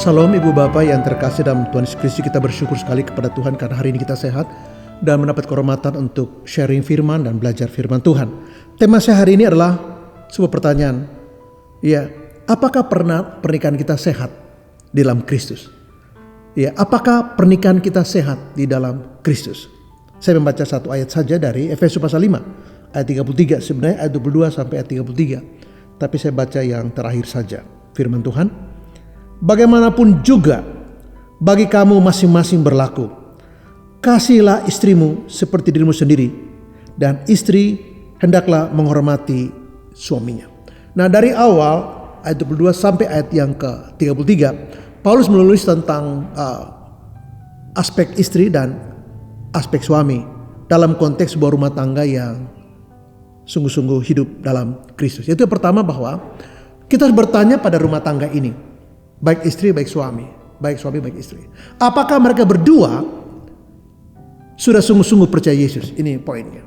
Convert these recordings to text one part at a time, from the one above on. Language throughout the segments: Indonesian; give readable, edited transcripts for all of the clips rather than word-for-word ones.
Salam Ibu Bapak yang terkasih dalam Tuhan Yesus Kristus, kita bersyukur sekali kepada Tuhan karena hari ini kita sehat dan mendapat kehormatan untuk sharing firman dan belajar firman Tuhan. Tema saya hari ini adalah sebuah pertanyaan. Ya, apakah pernikahan kita sehat di dalam Kristus? Ya, apakah pernikahan kita sehat di dalam Kristus? Saya membaca satu ayat saja dari Efesus pasal 5 ayat 33, sebenarnya ayat 22 sampai ayat 33. Tapi saya baca yang terakhir saja. Firman Tuhan, bagaimanapun juga bagi kamu masing-masing berlaku, kasihilah istrimu seperti dirimu sendiri, dan istri hendaklah menghormati suaminya. Nah, dari awal ayat 22 sampai ayat yang ke-33, Paulus menulis tentang aspek istri dan aspek suami dalam konteks sebuah rumah tangga yang sungguh-sungguh hidup dalam Kristus. Itu yang pertama, bahwa kita harus bertanya pada rumah tangga ini, baik istri, baik suami, baik istri, apakah mereka berdua sudah sungguh-sungguh percaya Yesus? Ini poinnya.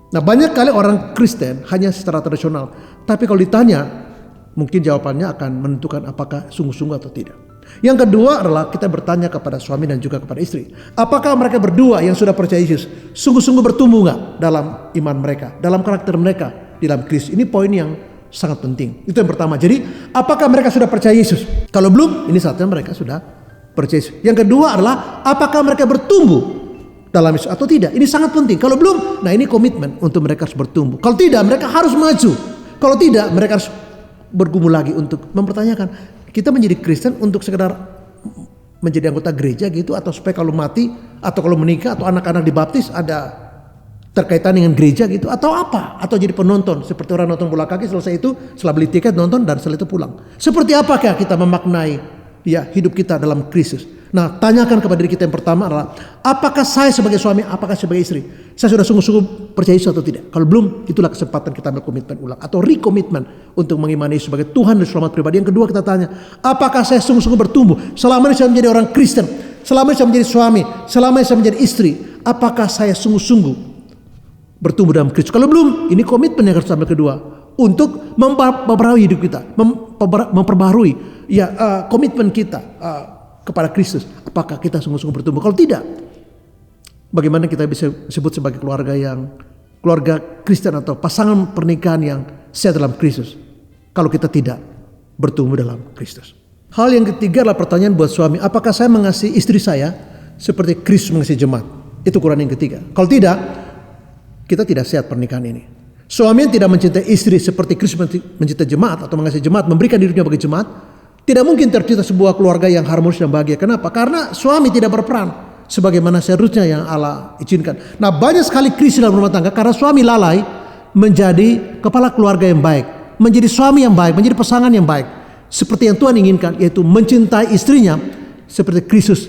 Nah, banyak kali orang Kristen hanya secara tradisional, tapi kalau ditanya, mungkin jawabannya akan menentukan apakah sungguh-sungguh atau tidak. Yang kedua adalah kita bertanya kepada suami dan juga kepada istri, apakah mereka berdua yang sudah percaya Yesus sungguh-sungguh bertumbuh gak dalam iman mereka, dalam karakter mereka di dalam Kristus? Ini poin yang sangat penting. Itu yang pertama. Jadi, apakah mereka sudah percaya Yesus? Kalau belum, ini saatnya mereka sudah percaya Yesus. Yang kedua adalah apakah mereka bertumbuh dalam Yesus atau tidak? Ini sangat penting. Kalau belum, nah ini komitmen untuk mereka harus bertumbuh. Kalau tidak, mereka harus maju. Kalau tidak, mereka harus bergumul lagi untuk mempertanyakan, kita menjadi Kristen untuk sekedar menjadi anggota gereja gitu, atau supaya kalau mati atau kalau menikah atau anak-anak dibaptis ada terkaitan dengan gereja gitu, atau apa? Atau jadi penonton seperti orang nonton bola kaki, selesai itu setelah beli tiket nonton dan setelah itu pulang. Seperti apakah kita memaknai ya hidup kita dalam Kristus? Nah, tanyakan kepada diri kita yang pertama adalah, apakah saya sebagai suami, apakah sebagai istri, saya sudah sungguh-sungguh percaya Yesus atau tidak? Kalau belum, itulah kesempatan kita ambil komitmen ulang atau rekomitmen untuk mengimani Yesus sebagai Tuhan dan selamat pribadi. Yang kedua, kita tanya, apakah saya sungguh-sungguh bertumbuh? Selama ini saya menjadi orang Kristen, selama ini saya menjadi suami, selama ini saya menjadi istri, apakah saya sungguh-sungguh bertumbuh dalam Kristus? Kalau belum, ini komitmen yang harus ambil kedua untuk memperbaharui hidup kita, memperbaharui komitmen kita kepada Kristus. Apakah kita sungguh-sungguh bertumbuh? Kalau tidak, bagaimana kita bisa sebut sebagai keluarga Kristen atau pasangan pernikahan yang sehat dalam Kristus kalau kita tidak bertumbuh dalam Kristus? Hal yang ketiga adalah pertanyaan buat suami, apakah saya mengasihi istri saya seperti Kristus mengasihi jemaat? Itu ukuran yang ketiga. Kalau tidak, kita tidak sehat pernikahan ini. Suami yang tidak mencintai istri seperti Kristus mencintai jemaat atau mengasihi jemaat, memberikan dirinya bagi jemaat, tidak mungkin tercipta sebuah keluarga yang harmonis dan bahagia. Kenapa? Karena suami tidak berperan sebagaimana seharusnya yang Allah izinkan. Nah, banyak sekali krisis dalam rumah tangga karena suami lalai menjadi kepala keluarga yang baik, menjadi suami yang baik, menjadi pasangan yang baik, seperti yang Tuhan inginkan, yaitu mencintai istrinya seperti Kristus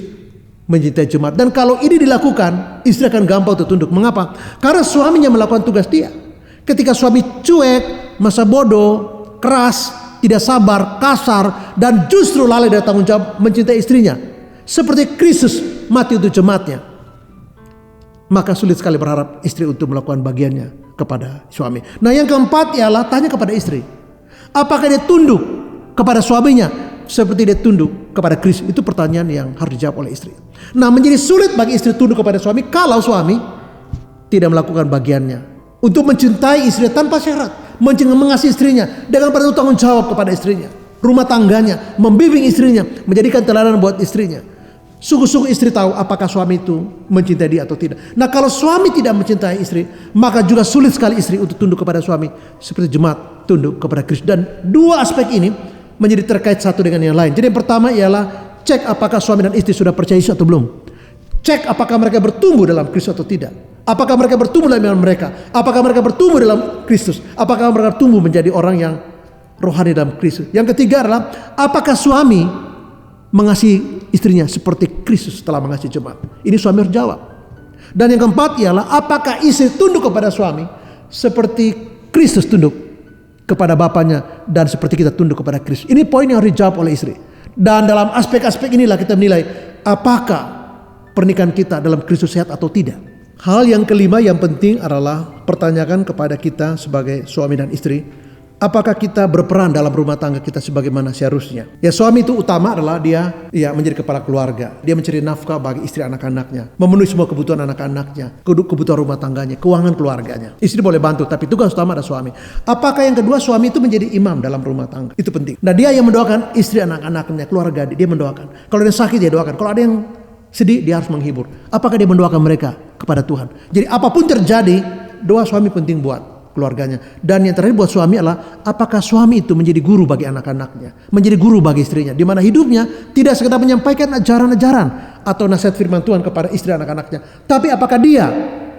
mencintai jemaat. Dan kalau ini dilakukan, istri akan gampang untuk tunduk. Mengapa? Karena suaminya melakukan tugas dia. Ketika suami cuek, masa bodoh, keras, tidak sabar, kasar, dan justru lalai dari tanggung jawab mencintai istrinya seperti Kristus mati untuk jemaatnya, maka sulit sekali berharap istri untuk melakukan bagiannya kepada suami. Nah, yang keempat ialah tanya kepada istri, apakah dia tunduk kepada suaminya seperti dia tunduk kepada Kristus? Itu pertanyaan yang harus dijawab oleh istri. Nah, menjadi sulit bagi istri tunduk kepada suami kalau suami tidak melakukan bagiannya untuk mencintai istrinya tanpa syarat, mengasihi istrinya dengan penuh tanggung jawab kepada istrinya, rumah tangganya, membimbing istrinya, menjadikan teladan buat istrinya. Sungguh-sungguh istri tahu apakah suami itu mencintai dia atau tidak. Nah, kalau suami tidak mencintai istri, maka juga sulit sekali istri untuk tunduk kepada suami seperti jemaat tunduk kepada Kristus. Dan dua aspek ini menjadi terkait satu dengan yang lain. Jadi yang pertama ialah cek apakah suami dan istri sudah percaya Yesus atau belum. Cek apakah mereka bertumbuh dalam Kristus atau tidak. Apakah mereka bertumbuh dalam iman mereka? Apakah mereka bertumbuh dalam Kristus? Apakah mereka tumbuh menjadi orang yang rohani dalam Kristus? Yang ketiga adalah apakah suami mengasihi istrinya seperti Kristus telah mengasihi jemaat? Ini suami harus jawab. Dan yang keempat ialah apakah istri tunduk kepada suami seperti Kristus tunduk kepada bapaknya dan seperti kita tunduk kepada Kristus? Ini poin yang harus dijawab oleh istri. Dan dalam aspek-aspek inilah kita menilai apakah pernikahan kita dalam Kristus sehat atau tidak. Hal yang kelima yang penting adalah pertanyakan kepada kita sebagai suami dan istri, Apakah kita berperan dalam rumah tangga kita sebagaimana seharusnya? Ya, suami itu utama adalah dia menjadi kepala keluarga. Dia mencari nafkah bagi istri anak-anaknya, memenuhi semua kebutuhan anak-anaknya, kebutuhan rumah tangganya, keuangan keluarganya. Istri boleh bantu, tapi tugas utama adalah suami. Apakah yang kedua, suami itu menjadi imam dalam rumah tangga? Itu penting. Nah, dia yang mendoakan istri anak-anaknya, keluarga dia mendoakan. Kalau ada yang sakit dia doakan. Kalau ada yang sedih dia harus menghibur. Apakah dia mendoakan mereka kepada Tuhan? Jadi apapun terjadi, doa suami penting buat keluarganya. Dan yang terakhir buat suami adalah apakah suami itu menjadi guru bagi anak-anaknya, menjadi guru bagi istrinya, di mana hidupnya tidak sekedar menyampaikan ajaran-ajaran atau nasihat firman Tuhan kepada istri anak-anaknya, tapi apakah dia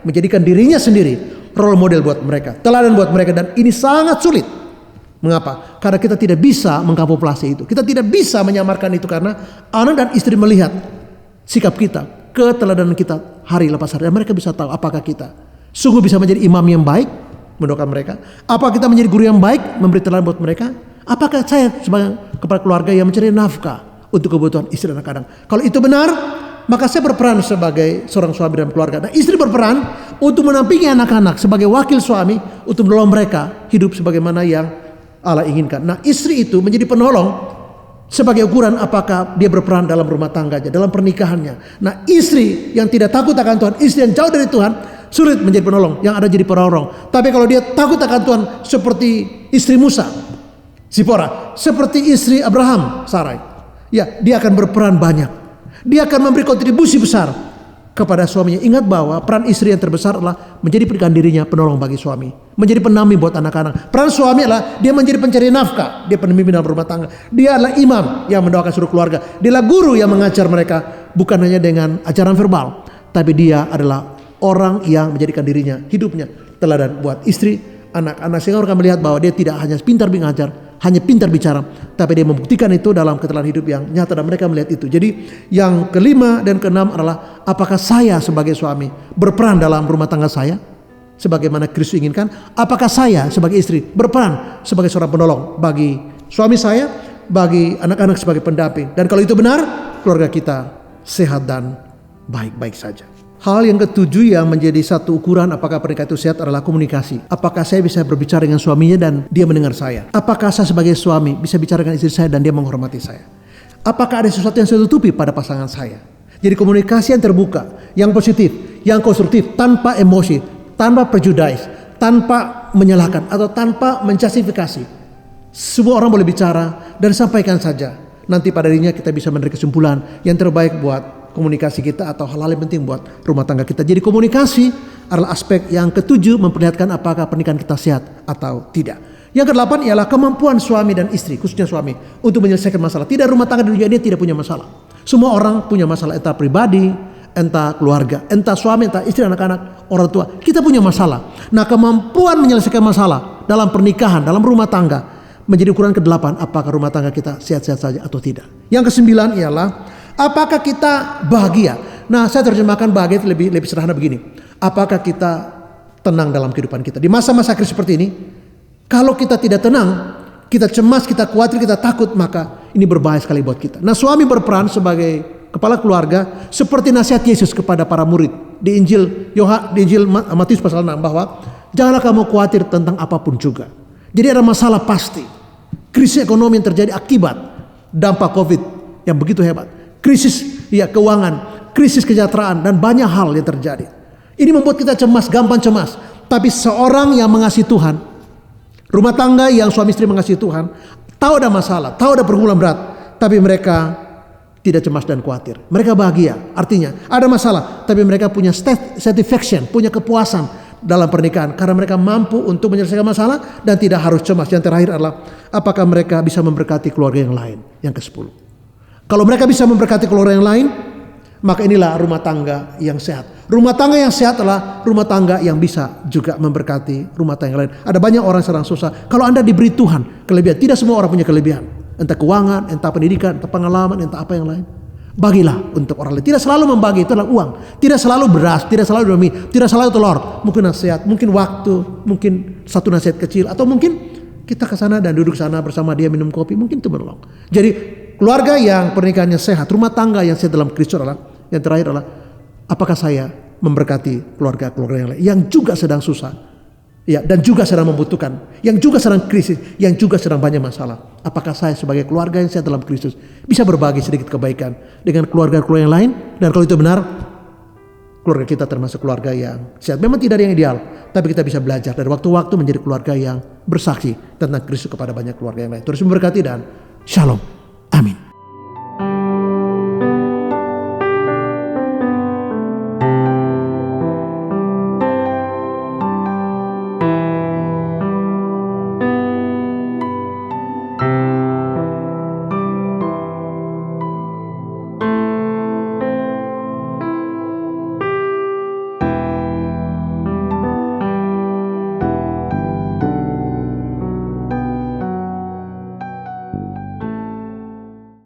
menjadikan dirinya sendiri role model buat mereka, teladan buat mereka. Dan ini sangat sulit. Mengapa? Karena kita tidak bisa mengkamuflase itu, kita tidak bisa menyamarkan itu, karena anak dan istri melihat sikap kita, keteladanan kita hari lepas hari, dan mereka bisa tahu apakah kita sungguh bisa menjadi imam yang baik, mendoakan mereka. Apakah kita menjadi guru yang baik, memberi teladan buat mereka? Apakah saya sebagai kepala keluarga yang mencari nafkah untuk kebutuhan istri dan anak-anak? Kalau itu benar, maka saya berperan sebagai seorang suami dalam keluarga. Dan istri berperan untuk menampingi anak-anak sebagai wakil suami, untuk menolong mereka hidup sebagaimana yang Allah inginkan. Nah, istri itu menjadi penolong sebagai ukuran apakah dia berperan dalam rumah tangganya, dalam pernikahannya. Nah, istri yang tidak takut akan Tuhan, istri yang jauh dari Tuhan, sulit menjadi penolong, yang ada jadi penolong. Tapi kalau dia takut akan Tuhan, seperti istri Musa, Zipora, seperti istri Abraham, Sarai, ya, dia akan berperan banyak. Dia akan memberi kontribusi besar kepada suaminya. Ingat bahwa peran istri yang terbesar adalah menjadi pernikahan dirinya penolong bagi suami, menjadi pendamping buat anak-anak. Peran suami adalah dia menjadi pencari nafkah, dia pemimpin dalam rumah tangga. Dia adalah imam yang mendoakan seluruh keluarga. Dia adalah guru yang mengajar mereka, bukan hanya dengan ajaran verbal, tapi dia adalah orang yang menjadikan dirinya, hidupnya teladan buat istri, anak-anak, sehingga orang akan melihat bahwa dia tidak hanya pintar mengajar, hanya pintar bicara, tapi dia membuktikan itu dalam keteladanan hidup yang nyata, dan mereka melihat itu. Jadi yang kelima dan keenam adalah apakah saya sebagai suami berperan dalam rumah tangga saya sebagaimana Kristus inginkan? Apakah saya sebagai istri berperan sebagai seorang penolong bagi suami saya, bagi anak-anak sebagai pendamping? Dan kalau itu benar, keluarga kita sehat dan baik-baik saja. Hal yang ketujuh yang menjadi satu ukuran apakah pernikahan itu sehat adalah komunikasi. Apakah saya bisa berbicara dengan suaminya dan dia mendengar saya? Apakah saya sebagai suami bisa bicara dengan istri saya dan dia menghormati saya? Apakah ada sesuatu yang saya tutupi pada pasangan saya? Jadi komunikasi yang terbuka, yang positif, yang konstruktif, tanpa emosi, tanpa prejudice, tanpa menyalahkan atau tanpa menjustifikasi. Semua orang boleh bicara dan sampaikan saja. Nanti pada dirinya kita bisa menarik kesimpulan yang terbaik buat komunikasi kita atau hal-hal yang penting buat rumah tangga kita. Jadi komunikasi adalah aspek yang ketujuh, memperlihatkan apakah pernikahan kita sehat atau tidak. Yang kedelapan ialah kemampuan suami dan istri, khususnya suami, untuk menyelesaikan masalah. Tidak rumah tangga di dunia ini tidak punya masalah. Semua orang punya masalah, entah pribadi, entah keluarga, entah suami, entah istri, anak-anak, orang tua. Kita punya masalah. Nah, kemampuan menyelesaikan masalah dalam pernikahan, dalam rumah tangga, menjadi ukuran kedelapan apakah rumah tangga kita sehat-sehat saja atau tidak. Yang kesembilan ialah apakah kita bahagia? Nah, saya terjemahkan bahagia itu lebih sederhana begini. Apakah kita tenang dalam kehidupan kita? Di masa-masa krisis seperti ini, kalau kita tidak tenang, kita cemas, kita khawatir, kita takut, maka ini berbahaya sekali buat kita. Nah, suami berperan sebagai kepala keluarga seperti nasihat Yesus kepada para murid di Injil Matius pasal 6, bahwa janganlah kamu khawatir tentang apapun juga. Jadi ada masalah pasti. Krisis ekonomi yang terjadi akibat dampak Covid yang begitu hebat. Krisis keuangan, krisis kesejahteraan, dan banyak hal yang terjadi. Ini membuat kita cemas, gampang cemas. Tapi seorang yang mengasihi Tuhan, rumah tangga yang suami istri mengasihi Tuhan, tahu ada masalah, tahu ada pergumulan berat, tapi mereka tidak cemas dan khawatir. Mereka bahagia. Artinya ada masalah, tapi mereka punya satisfaction, punya kepuasan dalam pernikahan, karena mereka mampu untuk menyelesaikan masalah dan tidak harus cemas. Yang terakhir adalah apakah mereka bisa memberkati keluarga yang lain. Yang ke-10. Kalau mereka bisa memberkati keluarga yang lain, maka inilah rumah tangga yang sehat. Rumah tangga yang sehat adalah rumah tangga yang bisa juga memberkati rumah tangga yang lain. Ada banyak orang sedang susah. Kalau Anda diberi Tuhan kelebihan, tidak semua orang punya kelebihan. Entah keuangan, entah pendidikan, entah pengalaman, entah apa yang lain. Bagilah untuk orang lain. Tidak selalu membagi, itu adalah uang. Tidak selalu beras, tidak selalu demi, tidak selalu telur. Mungkin nasihat, mungkin waktu, mungkin satu nasihat kecil, atau mungkin kita ke sana dan duduk sana bersama dia minum kopi, mungkin itu menolong. Jadi keluarga yang pernikahannya sehat, rumah tangga yang sehat dalam Kristus adalah, yang terakhir adalah apakah saya memberkati keluarga yang lain yang juga sedang susah, Ya, dan juga sedang membutuhkan, yang juga sedang krisis, yang juga sedang banyak masalah. Apakah saya sebagai keluarga yang sehat dalam Kristus bisa berbagi sedikit kebaikan dengan keluarga-keluarga yang lain? Dan kalau itu benar, keluarga kita termasuk keluarga yang sehat. Memang tidak ada yang ideal, tapi kita bisa belajar dari waktu-waktu menjadi keluarga yang bersaksi tentang Kristus kepada banyak keluarga yang lain. Terus memberkati dan shalom.